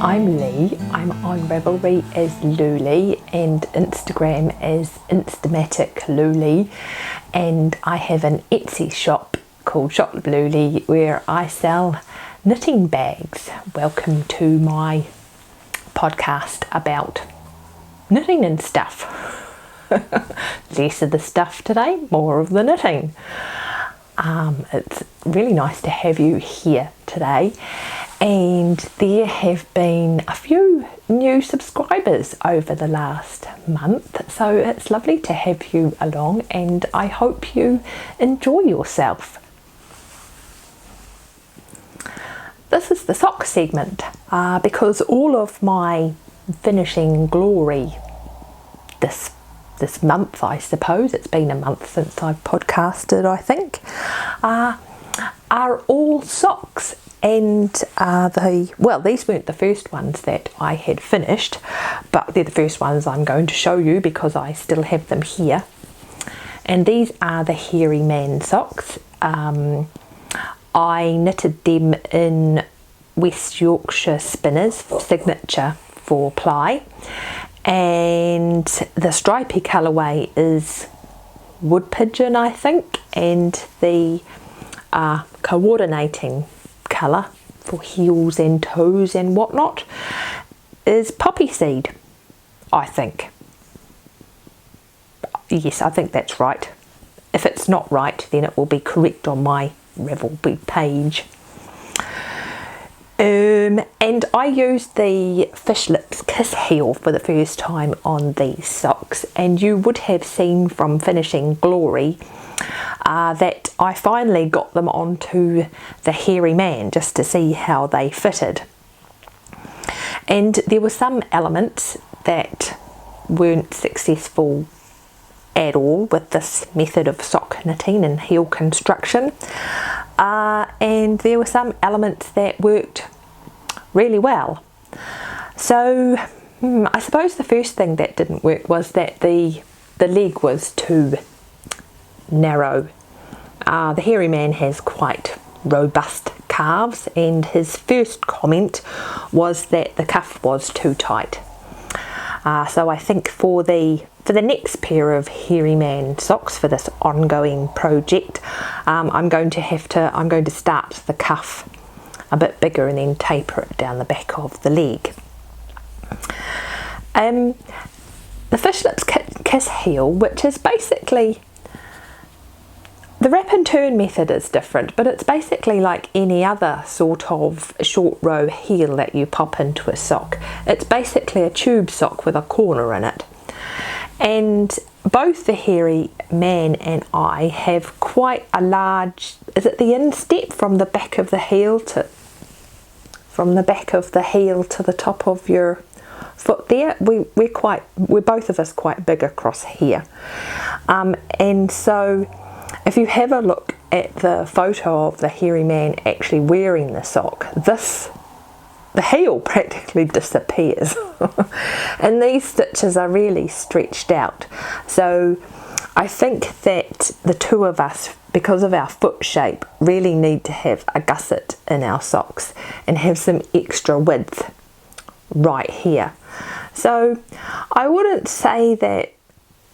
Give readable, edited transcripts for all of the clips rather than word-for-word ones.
I'm Lee. I'm on Ravelry as Louleigh and Instagram as Instamatic Louleigh, and I have an Etsy shop called Shop Louleigh where I sell knitting bags. Welcome to my podcast about knitting and stuff. Less of the stuff today, more of the knitting. It's really nice to have you here today, and there have been a few new subscribers over the last month, so it's lovely to have you along, and I hope you enjoy yourself. This is the sock segment because all of my finishing glory this month, I suppose, it's been a month since I've podcasted, I think, are all socks. And these weren't the first ones that I had finished, but they're the first ones I'm going to show you because I still have them here. And these are the Hairy Man socks. I knitted them in West Yorkshire Spinners Signature 4-ply. And the stripy colourway is Wood Pigeon, I think, and the coordinating colour for heels and toes and whatnot is Poppy Seed, I think. Yes, I think that's right. If it's not right, then it will be correct on my Ravelry page. And I used the Fish Lips Kiss heel for the first time on these socks, and you would have seen from finishing glory that I finally got them onto the Hairy Man just to see how they fitted. And there were some elements that weren't successful at all with this method of sock knitting and heel construction, and there were some elements that worked really well. So I suppose the first thing that didn't work was that the leg was too narrow. The Hairy Man has quite robust calves, and his first comment was that the cuff was too tight. So I think for the next pair of Hairy Man socks for this ongoing project, I'm going to start the cuff a bit bigger and then taper it down the back of the leg. The Fish Lips Kiss heel, which is basically, the wrap and turn method is different, but it's basically like any other sort of short row heel that you pop into a sock. It's basically a tube sock with a corner in it. And both the Hairy Man and I have quite a large, is it the instep from the back of the heel to the top of your foot there? We're both of us quite big across here. And so if you have a look at the photo of the Hairy Man actually wearing the sock, the heel practically disappears. And these stitches are really stretched out. So I think that the two of us, because of our foot shape, really need to have a gusset in our socks and have some extra width right here. So I wouldn't say that,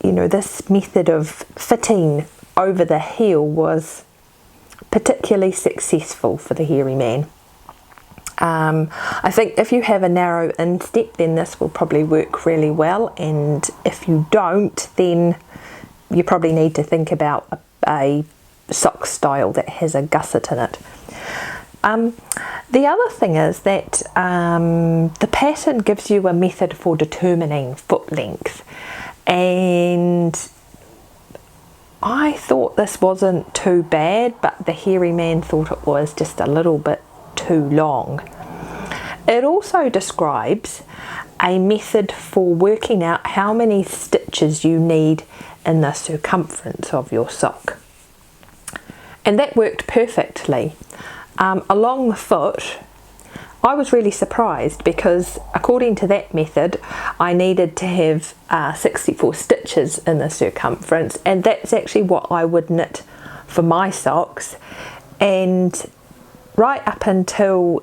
this method of fitting over the heel was particularly successful for the Hairy Man. I think if you have a narrow instep, then this will probably work really well, and if you don't, then you probably need to think about a sock style that has a gusset in it. The other thing is that the pattern gives you a method for determining foot length, and I thought this wasn't too bad, but the Hairy Man thought it was just a little bit too long. It also describes a method for working out how many stitches you need in the circumference of your sock, and that worked perfectly. Along the foot, I was really surprised because according to that method I needed to have 64 stitches in the circumference, and that's actually what I would knit for my socks. And right up until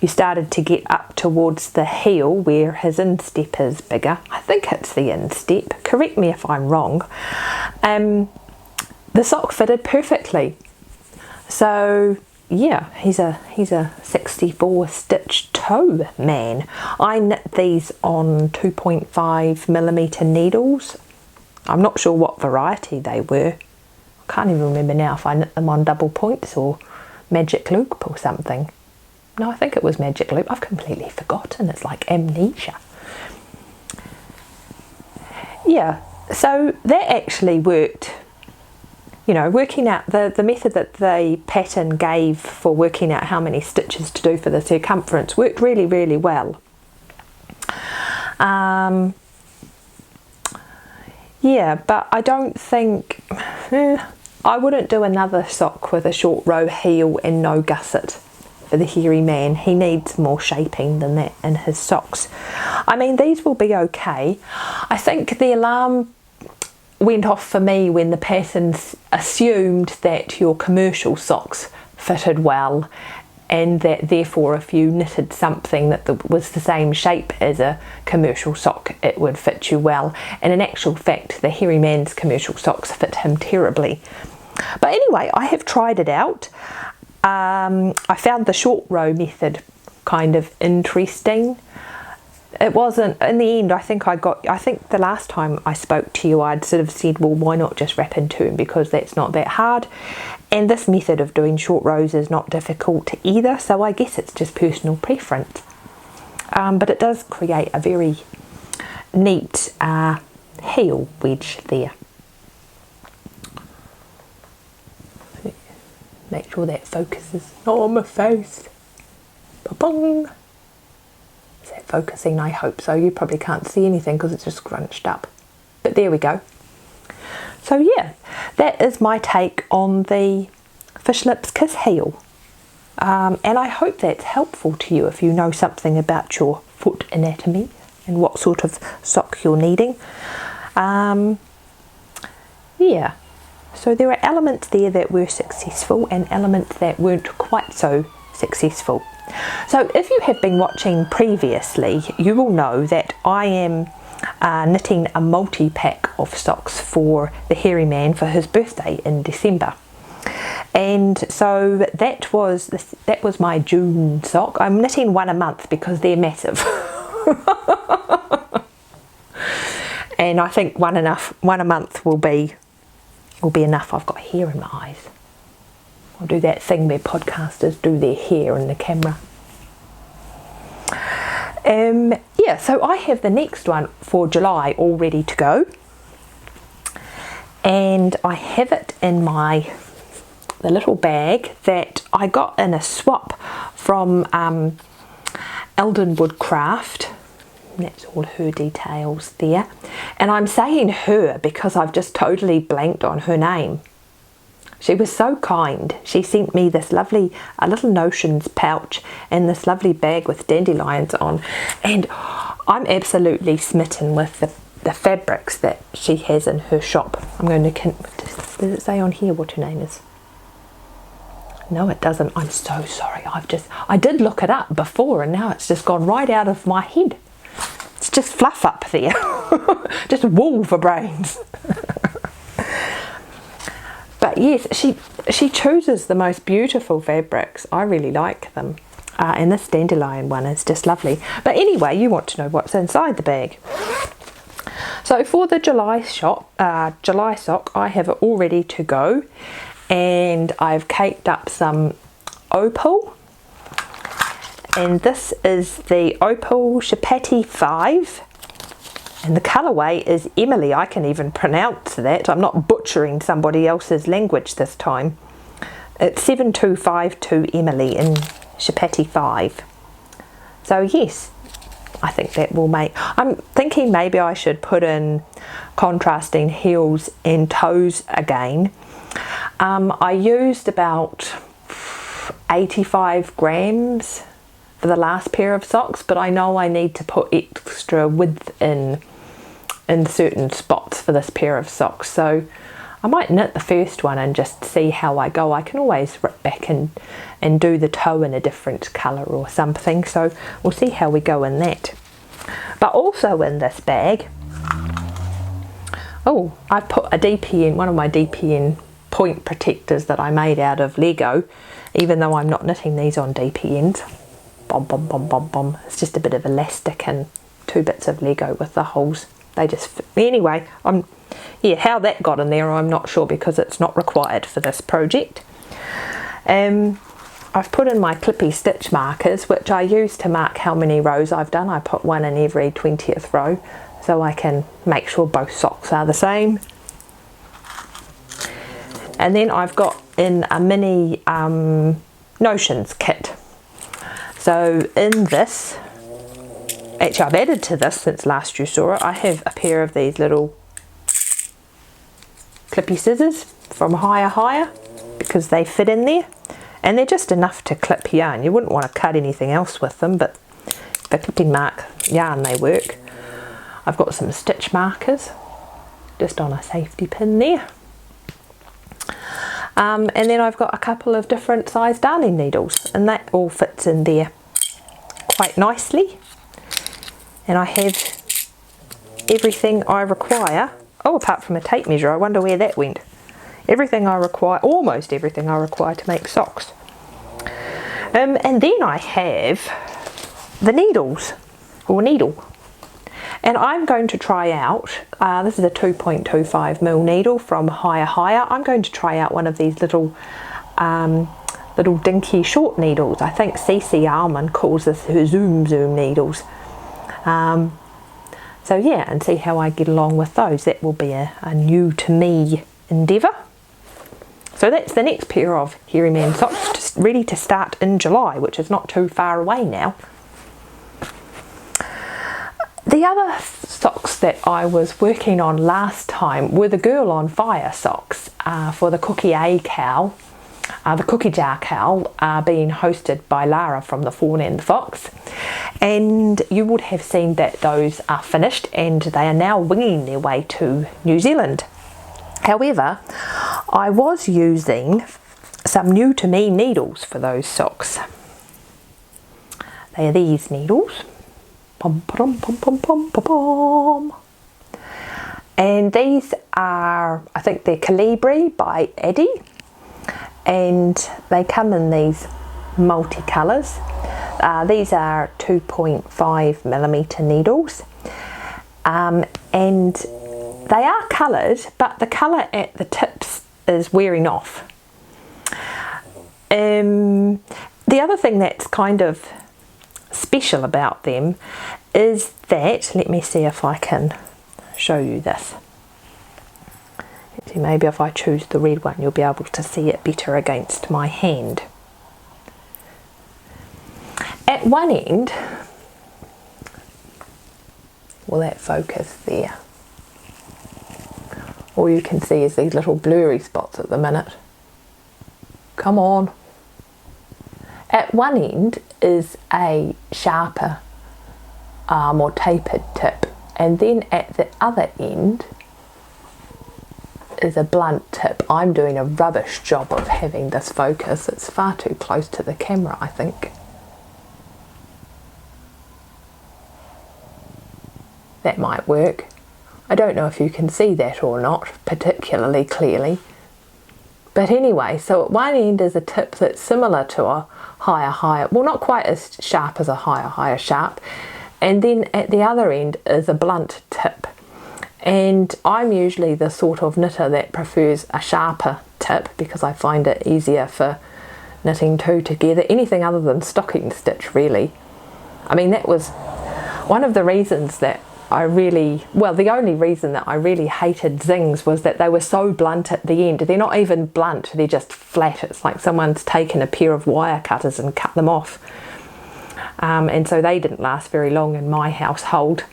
you started to get up towards the heel where his instep is bigger. I think it's the instep, correct me if I'm wrong. The sock fitted perfectly. So yeah, he's a 64 stitch toe man. I knit these on 2.5mm needles. I'm not sure what variety they were. I can't even remember now if I knit them on double points or magic loop or something. No, I think it was magic loop. I've completely forgotten. It's like amnesia. Yeah, so that actually worked. You know, working out the method that the pattern gave for working out how many stitches to do for the circumference worked really, really well. Yeah, but I don't think, I wouldn't do another sock with a short row heel and no gusset for the hairy man. He needs more shaping than that in his socks. I mean, these will be okay. I think the alarm went off for me when the patterns assumed that your commercial socks fitted well, and that therefore if you knitted something that was the same shape as a commercial sock, it would fit you well. And in actual fact, the hairy man's commercial socks fit him terribly. But anyway, I have tried it out. I found the short row method kind of interesting. It wasn't, in the end, I think the last time I spoke to you, I'd sort of said, well, why not just wrap in turn, because that's not that hard. And this method of doing short rows is not difficult either, so I guess it's just personal preference. But it does create a very neat heel wedge there. Make sure that focuses not on my face. Ba-bong! Is that focusing? I hope so. You probably can't see anything because it's just scrunched up. But there we go. So yeah, that is my take on the Fish Lips Kiss heel. And I hope that's helpful to you if you know something about your foot anatomy and what sort of sock you're needing. Yeah. So there are elements there that were successful and elements that weren't quite so successful. So if you have been watching previously, you will know that I am knitting a multi-pack of socks for the hairy man for his birthday in December. And so that was my June sock. I'm knitting one a month because they're massive. And I think one a month will be enough. I've got hair in my eyes. I'll do that thing where podcasters do their hair in the camera. Yeah, so I have the next one for July all ready to go. And I have it in the little bag that I got in a swap from Eldenwood Craft. That's all her details there. And I'm saying her because I've just totally blanked on her name. She was so kind. She sent me this lovely little notions pouch and this lovely bag with dandelions on. And I'm absolutely smitten with the fabrics that she has in her shop. I'm going to... Does it say on here what her name is? No, it doesn't. I'm so sorry. I did look it up before and now it's just gone right out of my head. It's just fluff up there. Just wool for brains. But yes, she chooses the most beautiful fabrics. I really like them. And this dandelion one is just lovely. But anyway, you want to know what's inside the bag. So for the July sock, I have it all ready to go. And I've caked up some opal. And this is the Opal Chapati 5. And the colourway is Emily. I can even pronounce that. I'm not butchering somebody else's language this time. It's 7252 Emily in Chapati 5. So yes, I think that will make... I'm thinking maybe I should put in contrasting heels and toes again. I used about 85 grams for the last pair of socks, but I know I need to put extra width in certain spots for this pair of socks, so I might knit the first one and just see how I go. I can always rip back and do the toe in a different colour or something, so we'll see how we go in that. But also in this bag, oh, I put a DPN, one of my DPN point protectors that I made out of Lego, even though I'm not knitting these on DPNs. Bom, bom, bom, bom, bom. It's just a bit of elastic and 2 bits of Lego with the holes. They just fit me. Anyway, yeah, how that got in there I'm not sure, because it's not required for this project. I've put in my clippy stitch markers, which I use to mark how many rows I've done. I put one in every 20th row so I can make sure both socks are the same. And then I've got in a mini notions kit. So in this, actually I've added to this since last you saw it, I have a pair of these little clippy scissors from Higher, because they fit in there. And they're just enough to clip yarn. You wouldn't want to cut anything else with them, but for clipping mark yarn they work. I've got some stitch markers just on a safety pin there. And then I've got a couple of different size darning needles, and that all fits in there quite nicely. And I have everything I require. Oh, apart from a tape measure, I wonder where that went. Everything I require, almost everything I require to make socks. And then I have the needles, or needle. And I'm going to try out, this is a 2.25mm needle from Higher. I'm going to try out one of these little dinky short needles. I think CC Almond calls this her Zoom needles. So yeah, and see how I get along with those. That will be a new to me endeavour. So that's the next pair of Hairy Man socks, just ready to start in July, which is not too far away now. The other socks that I was working on last time were the Girl on Fire socks for the Cookie A cowl, the Cookie Jar cowl, being hosted by Lara from the Fawn and the Fox. And you would have seen that those are finished and they are now winging their way to New Zealand. However, I was using some new to me needles for those socks. They are these needles. Pom, pom, pom, pom, pom, pom, pom. And these are, I think they're Calibri by Eddie, and they come in these multicolours. These are 2.5mm needles, and they are coloured, but the colour at the tips is wearing off. The other thing that's kind of special about them is that, let me see if I can show you this. See, maybe if I choose the red one you'll be able to see it better against my hand. At one end, will that focus there? All you can see is these little blurry spots at the minute. Come on. At one end is a sharper, more tapered tip, and then at the other end is a blunt tip. I'm doing a rubbish job of having this focus. It's far too close to the camera, I think. That might work. I don't know if you can see that or not particularly clearly. But anyway, so at one end is a tip that's similar to a higher, well, not quite as sharp as a higher sharp. And then at the other end is a blunt tip. And I'm usually the sort of knitter that prefers a sharper tip because I find it easier for knitting two together. Anything other than stocking stitch, really. I mean, that was one of the reasons that the only reason that I really hated zings was that they were so blunt at the end. They're not even blunt, they're just flat. It's like someone's taken a pair of wire cutters and cut them off. And so they didn't last very long in my household.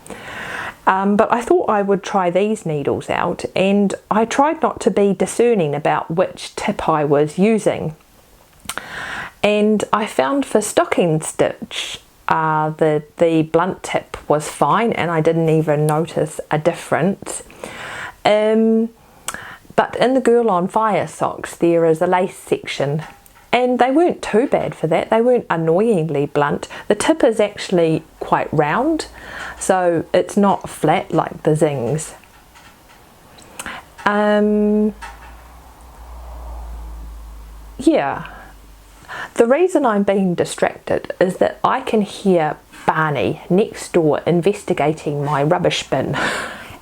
But I thought I would try these needles out, and I tried not to be discerning about which tip I was using. And I found for stocking stitch, the blunt tip was fine and I didn't even notice a difference. But in the Girl on Fire socks there is a lace section, and they weren't too bad for that. They weren't annoyingly blunt. The tip is actually quite round, so it's not flat like the Zings. Yeah, the reason I'm being distracted is that I can hear Barney next door investigating my rubbish bin,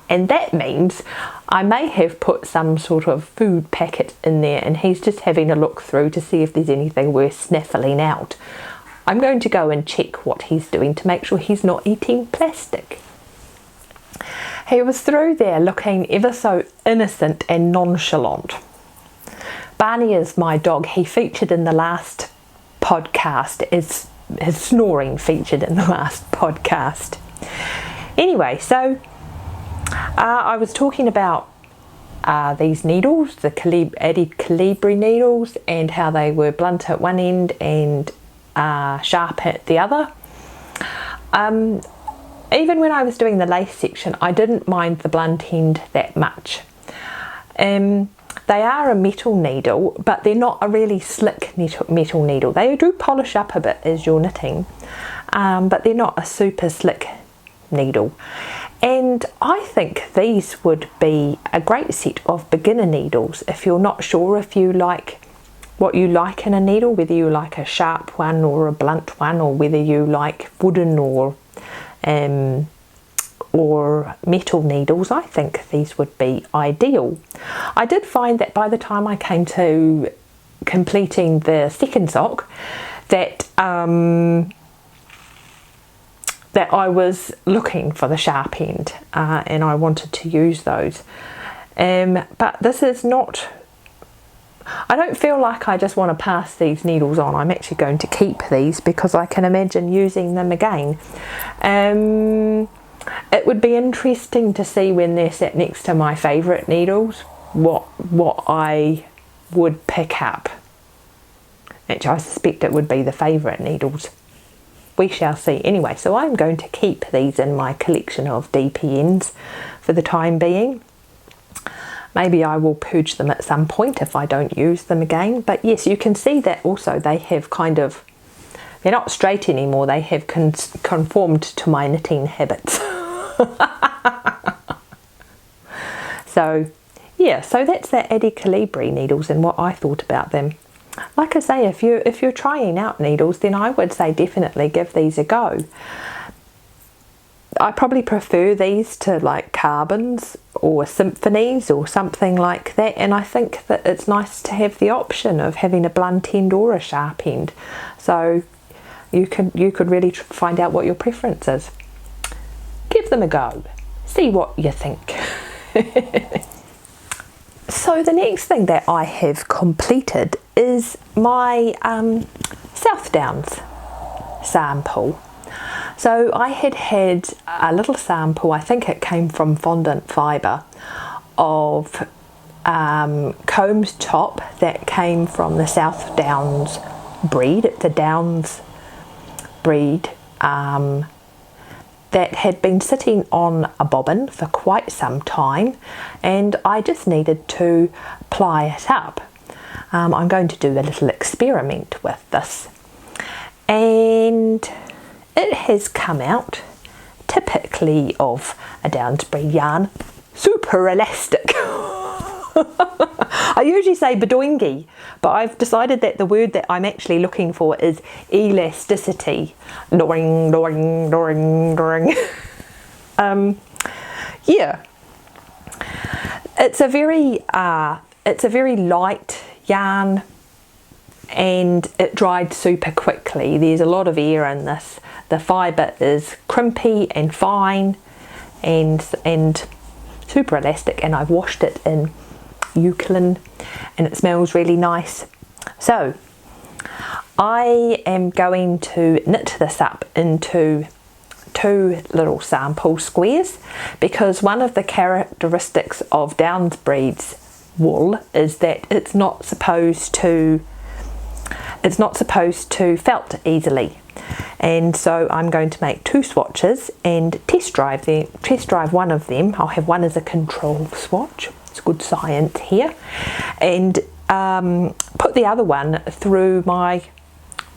and that means I may have put some sort of food packet in there and he's just having a look through to see if there's anything worth sniffling out. I'm going to go and check what he's doing to make sure he's not eating plastic. He was through there looking ever so innocent and nonchalant. Barney is my dog. He featured in the last podcast, as his snoring featured in the last podcast. Anyway, so I was talking about these needles, the Eddie Calibri needles, and how they were blunt at one end and sharp at the other. Even when I was doing the lace section, I didn't mind the blunt end that much. They are a metal needle, but they're not a really slick metal needle. They do polish up a bit as you're knitting, but they're not a super slick needle. And I think these would be a great set of beginner needles if you're not sure if you like what you like in a needle, whether you like a sharp one or a blunt one, or whether you like wooden or metal needles. I think these would be ideal. I did find that by the time I came to completing the second sock that that I was looking for the sharp end and I wanted to use those. But this is not, I don't feel like I just want to pass these needles on. I'm actually going to keep these because I can imagine using them again. It would be interesting to see when they're sat next to my favourite needles what I would pick up. Actually, I suspect it would be the favourite needles. We shall see. Anyway, so I'm going to keep these in my collection of DPNs for the time being. Maybe I will purge them at some point if I don't use them again. But yes, you can see that also they have kind of, they're not straight anymore. They have conformed to my knitting habits. So yeah, so that's the Eddie Calibri needles and what I thought about them. Like I say, if you're trying out needles, then I would say definitely give these a go. I probably prefer these to like carbons or symphonies or something like that, and I think that it's nice to have the option of having a blunt end or a sharp end, so you could really find out what your preference is. Give them a go, see what you think. So the next thing that I have completed is my South Downs sample. So I had a little sample, I think it came from Fondant Fibre, of Combs top that came from the South Downs breed. It's a Downs breed that had been sitting on a bobbin for quite some time, and I just needed to ply it up. I'm going to do a little experiment with this, and it has come out typically of a Downs breed yarn, super elastic. I usually say bedoingy, but I've decided that the word that I'm actually looking for is elasticity. Doing, doing, doing, doing. Yeah, it's a very light yarn, and it dried super quickly. There's a lot of air in this. The fibre is crimpy and fine and super elastic, and I've washed it in Eucalyptus and it smells really nice. So I am going to knit this up into two little sample squares, because one of the characteristics of Downs breeds wool is that it's not supposed to felt easily, and so I'm going to make two swatches and test drive one of them. I'll have one as a control swatch It's good science here. And put the other one through my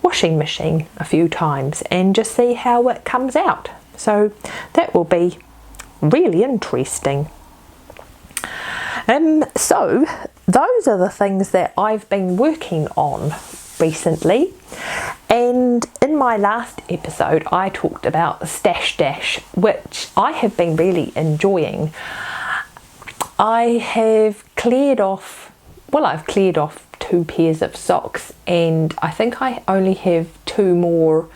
washing machine a few times and just see how it comes out. So that will be really interesting. So those are the things that I've been working on recently. And in my last episode I talked about the Stash Dash, which I have been really enjoying. I have cleared off, well, I've cleared off 2 pairs of socks, and I think I only have 2 more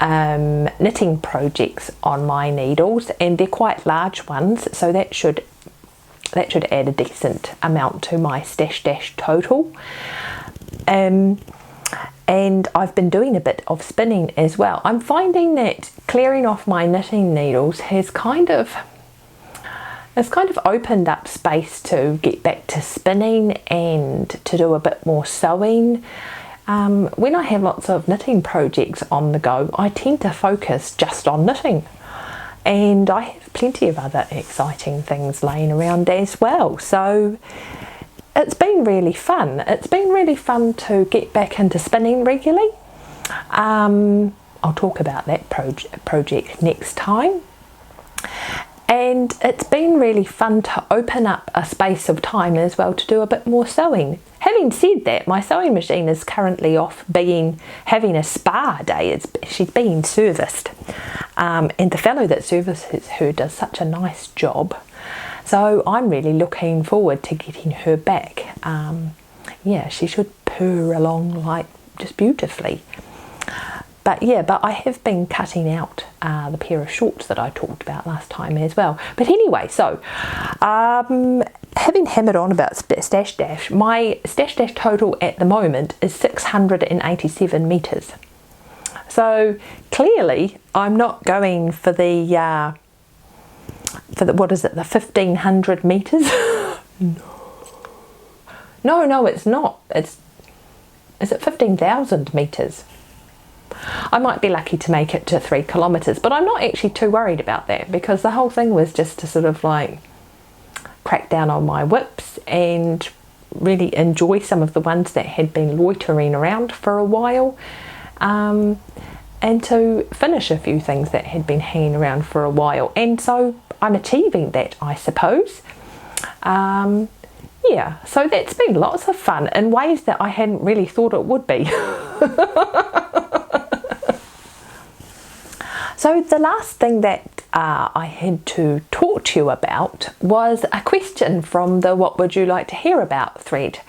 knitting projects on my needles, and they're quite large ones, so that should add a decent amount to my Stash Dash total. And I've been doing a bit of spinning as well. I'm finding that clearing off my knitting needles has kind of opened up space to get back to spinning and to do a bit more sewing. When I have lots of knitting projects on the go, I tend to focus just on knitting, and I have plenty of other exciting things laying around as well. So it's been really fun. It's been really fun to get back into spinning regularly. I'll talk about that project next time. And it's been really fun to open up a space of time as well to do a bit more sewing. Having said that, my sewing machine is currently off having a spa day. She's being serviced. And the fellow that services her does such a nice job. So I'm really looking forward to getting her back. Yeah, she should purr along like just beautifully. But I have been cutting out the pair of shorts that I talked about last time as well. But anyway, so having hammered on about Stash Dash, my Stash Dash total at the moment is 687 metres. So clearly I'm not going for the what is it, the 1500 metres? No, it's not. Is it 15,000 metres? I might be lucky to make it to 3 kilometres, but I'm not actually too worried about that, because the whole thing was just to sort of like crack down on my whips and really enjoy some of the ones that had been loitering around for a while, and to finish a few things that had been hanging around for a while. And so I'm achieving that, I suppose. Yeah, so that's been lots of fun in ways that I hadn't really thought it would be. So the last thing that I had to talk to you about was a question from the What Would You Like to Hear About thread.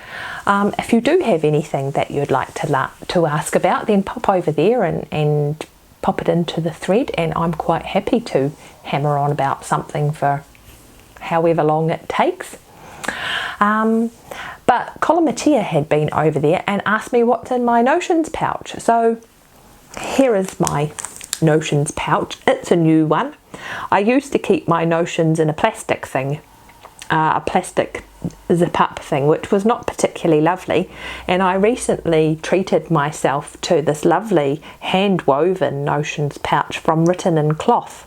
If you do have anything that you'd like to ask about, then pop over there and pop it into the thread, and I'm quite happy to hammer on about something for however long it takes. But Colomatia had been over there and asked me what's in my notions pouch. So here is my notions pouch. It's a new one. I used to keep my notions in a plastic thing, a plastic zip up thing, which was not particularly lovely, and I recently treated myself to this lovely hand woven notions pouch from Written in Cloth,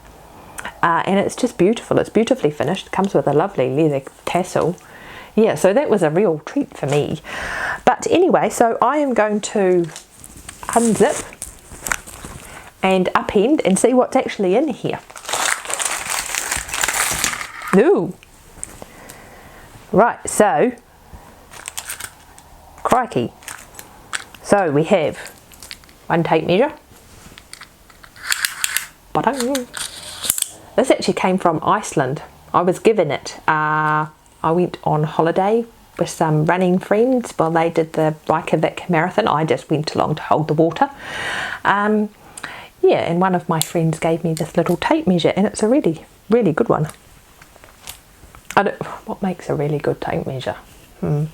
and it's just beautiful. It's beautifully finished. It comes with a lovely leather tassel. Yeah, so that was a real treat for me. But anyway, so I am going to unzip and upend and see what's actually in here. Ooh. Right, so, crikey. So we have one tape measure. Ba-dum. This actually came from Iceland. I was given it. I went on holiday with some running friends while they did the Reykjavik marathon. I just went along to hold the water. Yeah, and one of my friends gave me this little tape measure, and it's a really, really good one. What makes a really good tape measure? And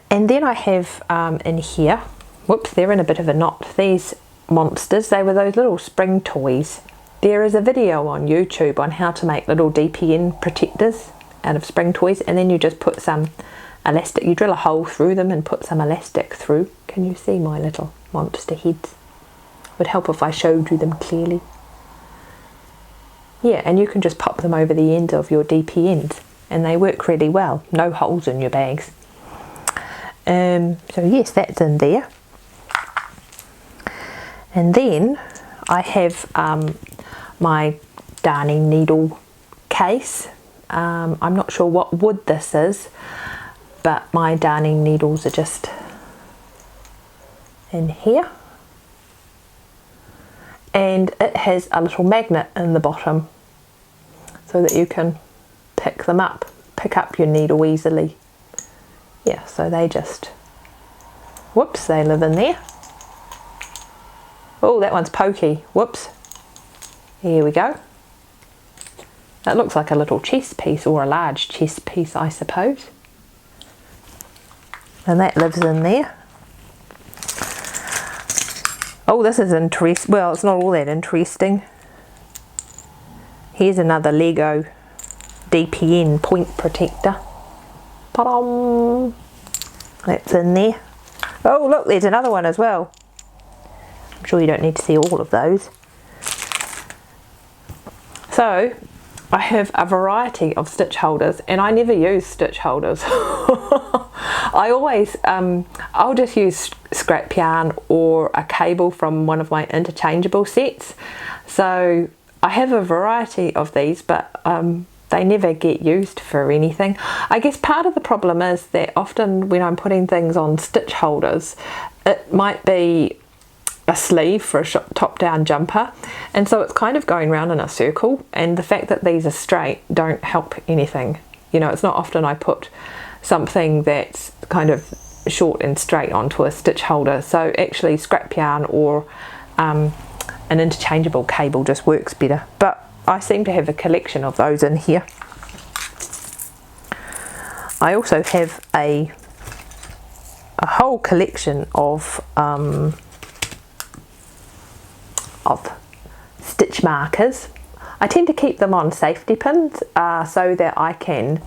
then I have in here, whoops, they're in a bit of a knot, these monsters. They were those little spring toys. There is a video on YouTube on how to make little DPN protectors out of spring toys, and then you just put some elastic, you drill a hole through them and put some elastic through. Can you see my little monster heads? Would help if I showed you them clearly. Yeah, and you can just pop them over the ends of your DPNs. and they work really well. No holes in your bags. So yes, that's in there. And then I have my darning needle case. I'm not sure what wood this is, but my darning needles are just in here. And it has a little magnet in the bottom so that you can pick up your needle easily. Yeah, so they just, whoops, they live in there. Oh, that one's pokey. Whoops. Here we go. That looks like a little chess piece, or a large chess piece, I suppose. And that lives in there. Oh, this is interesting. Well, it's not all that interesting. Here's another Lego DPN point protector. Ta-dam! That's in there. Oh, look, there's another one as well. I'm sure you don't need to see all of those. So, I have a variety of stitch holders, and I never use stitch holders. I always, I'll just use scrap yarn or a cable from one of my interchangeable sets. So I have a variety of these, but they never get used for anything. I guess part of the problem is that often when I'm putting things on stitch holders, it might be a sleeve for a top-down jumper, and so it's kind of going round in a circle, and the fact that these are straight don't help anything. You know, it's not often I put something that's kind of short and straight onto a stitch holder, so actually scrap yarn or an interchangeable cable just works better. But I seem to have a collection of those in here. I also have a whole collection of stitch markers. I tend to keep them on safety pins so that I can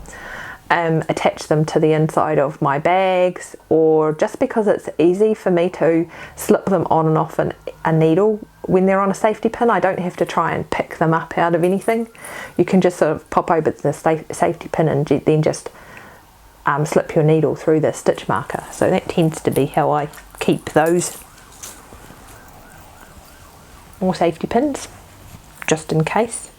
attach them to the inside of my bags, or just because it's easy for me to slip them on and off a needle when they're on a safety pin. I don't have to try and pick them up out of anything. You can just sort of pop over the safety pin and then just slip your needle through the stitch marker. So that tends to be how I keep those. More safety pins, just in case.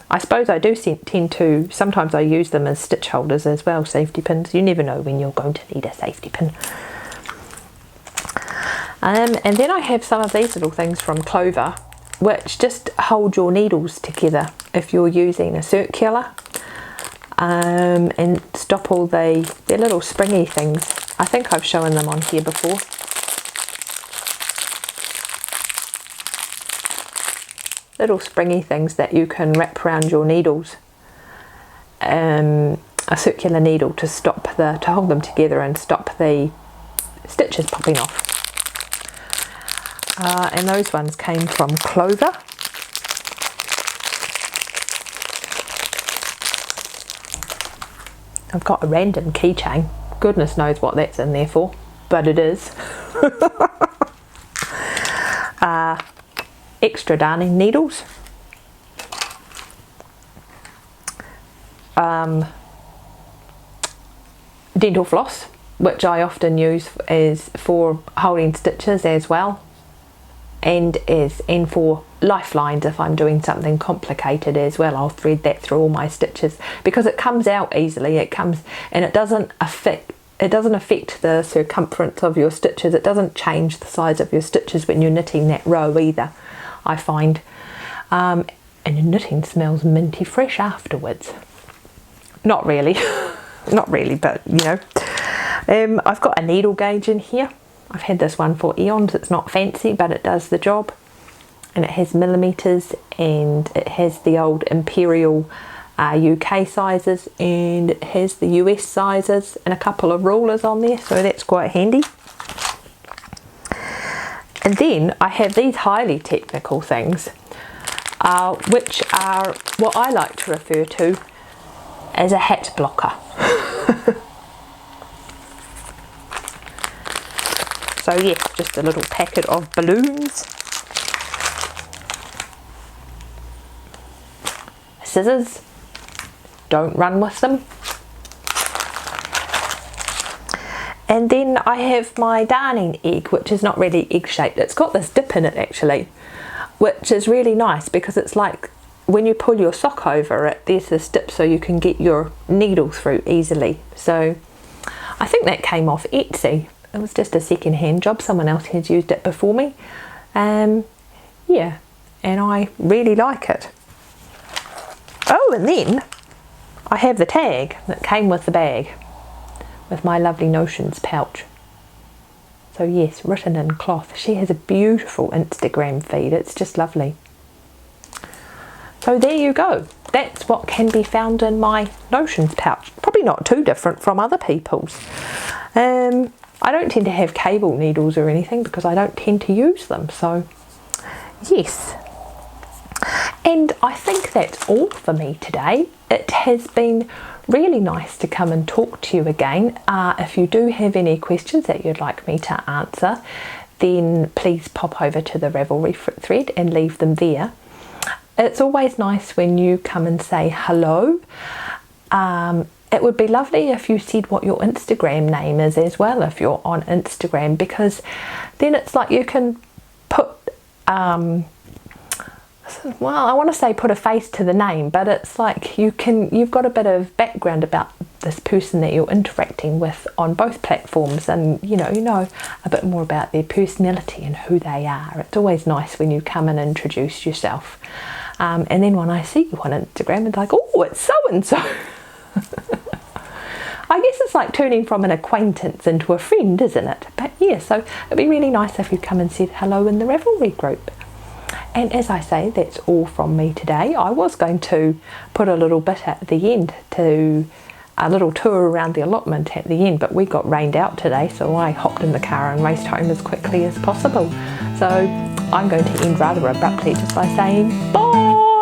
I suppose I do tend to, sometimes I use them as stitch holders as well, safety pins. You never know when you're going to need a safety pin. And then I have some of these little things from Clover, which just hold your needles together if you're using a circular, and stop all they're little springy things. I think I've shown them on here before. Little springy things that you can wrap around your needles, a circular needle to hold them together and stop the stitches popping off. And those ones came from Clover. I've got a random keychain. Goodness knows what that's in there for, but it is. Extra darning needles, dental floss, which I often use is for holding stitches as well, and for lifelines. If I'm doing something complicated as well, I'll thread that through all my stitches because it comes out easily. It comes, and it doesn't affect the circumference of your stitches. It doesn't change the size of your stitches when you're knitting that row either, I find. And the knitting smells minty fresh afterwards. Not really. Not really, but you know. I've got a needle gauge in here. I've had this one for eons. It's not fancy, but it does the job. And it has millimetres, and it has the old Imperial UK sizes, and it has the US sizes and a couple of rulers on there, so that's quite handy. And then I have these highly technical things, which are what I like to refer to as a hat blocker. So yes, just a little packet of balloons, scissors, don't run with them. And then I have my darning egg, which is not really egg shaped. It's got this dip in it actually, which is really nice because it's like when you pull your sock over it, there's this dip so you can get your needle through easily. So I think that came off Etsy. It was just a second-hand job. Someone else has used it before me. Yeah, and I really like it. Oh, and then I have the tag that came with the bag, with my lovely Notions pouch. So yes, written in cloth. She has a beautiful Instagram feed. It's just lovely. So there you go. That's what can be found in my Notions pouch. Probably not too different from other people's. I don't tend to have cable needles or anything because I don't tend to use them. So yes. And I think that's all for me today. It has been really nice to come and talk to you again. If you do have any questions that you'd like me to answer, then please pop over to the Ravelry thread and leave them there. It's always nice when you come and say hello. It would be lovely if you said what your Instagram name is as well if you're on Instagram, because then it's like you can put well, I want to say put a face to the name, but it's like you've got a bit of background about this person that you're interacting with on both platforms, and you know a bit more about their personality and who they are. It's always nice when you come and introduce yourself, and then when I see you on Instagram, it's like, oh, it's so and so. I guess it's like turning from an acquaintance into a friend, isn't it? But yeah, so it'd be really nice if you come and said hello in the Ravelry group. And as I say, that's all from me today. I was going to put a little bit at the end, to a little tour around the allotment at the end, but we got rained out today, so I hopped in the car and raced home as quickly as possible. So I'm going to end rather abruptly just by saying bye!